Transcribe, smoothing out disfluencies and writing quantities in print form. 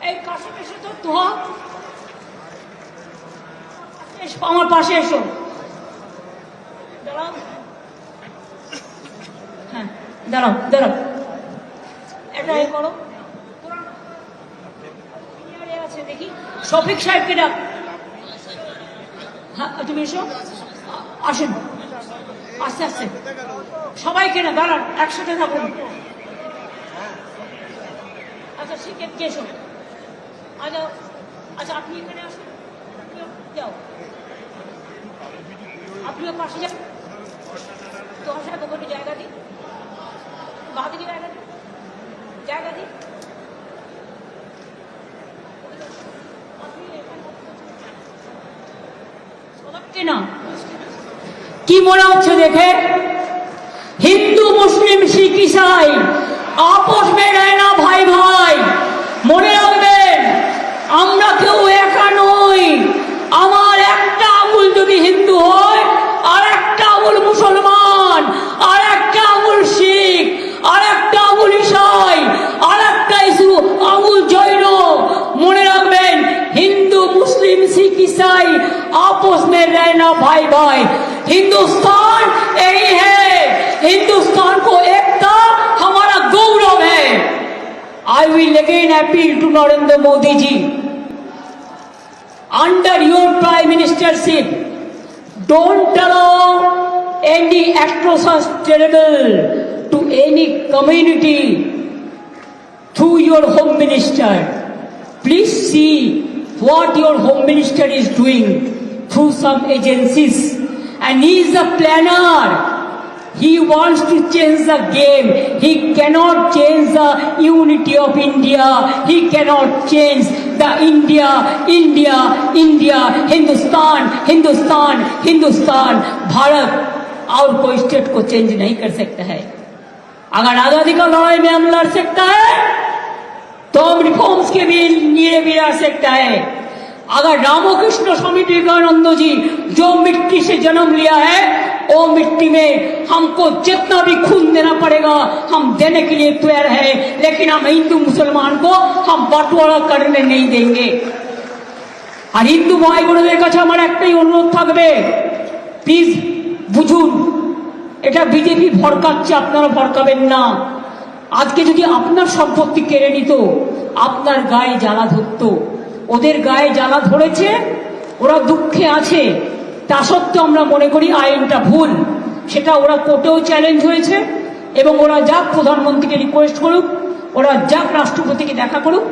এই কাছে এসে তো ধোয়া, আমার পাশে এসো, দাঁড়াও, হ্যাঁ দাঁড়াও দাঁড়াও, এটা এ করো, আছে দেখি শফিক সাহেবকে ডাক। হ্যাঁ তুমি এসো, আসুন আস্তে আস্তে সবাইকে না, দাঁড়ান একসাথে থাকুন। আচ্ছা শিখে এসো, আচ্ছা আচ্ছা আপনি এখানে আসুন, যাও আপনিও পাশে যান। তোমার সাহেব ওখানে জায়গা দিই, বাদিকে জায়গা দিই, জায়গা দিই। না কি মনে হচ্ছে দেখে? হিন্দু মুসলিম শিখ ইসাই আপস মে রহনা ভাই ভাই। মনে রাখবেন আমরা কেউ একা নই। আমার একটা আঙুল যদি হিন্দু হয়, আর একটা আঙুল মুসলমান, আর একটা আঙুল শিখ, আর একটা আঙুল ইসাই, আর একটা আঙুল জৈন। মনে রাখবেন হিন্দু মুসলিম শিখ ईसाई आपस में रहना भाई भाई। हिंदुस्तान यही है, हिंदुस्तान को एकता हमारा गौरव है। I will again appeal to Narendra Modi ji, under your prime ministership, don't allow any atrocious terrible to any community through your home minister. Please see what your home minister is doing through some agencies, and he is a planner. He wants to change the game. He cannot change the unity of India. He cannot change the India, Hindustan, Hindustan, Bharat। और कोई state को change नहीं कर सकता है। अगर आजादी का लड़ाई में हम लड़ सकता है तो हम रिफॉर्म्स के लिए भी लड़ सकता है। अगर रामकृष्ण स्वामी विवेकानंद जी जो मिट्टी से जन्म लिया है, वो मिट्टी में हमको जितना भी खून देना पड़ेगा हम देने के लिए तैयार है, लेकिन हम हिंदू मुसलमान को हम बंटवारा करने नहीं देंगे। और हिंदू भाई बोनेদের কাছে আমার একটাই অনুরোধ থাকবে, প্লিজ বুঝুন, এটা বিজেপি ভড়কাচ্ছে, আপনারা ভড়কাবেন না। আজকে যদি আপনার সম্পত্তি কেড়ে নিত, আপনার গায়ে জ্বালা ধরতো। ওদের গায়ে জ্বালা ধরেছে, ওরা দুঃখে আছে, তা সত্ত্বেও আমরা মনে করি আইনটা ভুল। সেটা ওরা কোর্টেও চ্যালেঞ্জ হয়েছে, এবং ওরা যাক প্রধানমন্ত্রীকে রিকোয়েস্ট করুক, ওরা যাক রাষ্ট্রপতিকে দেখা করুক।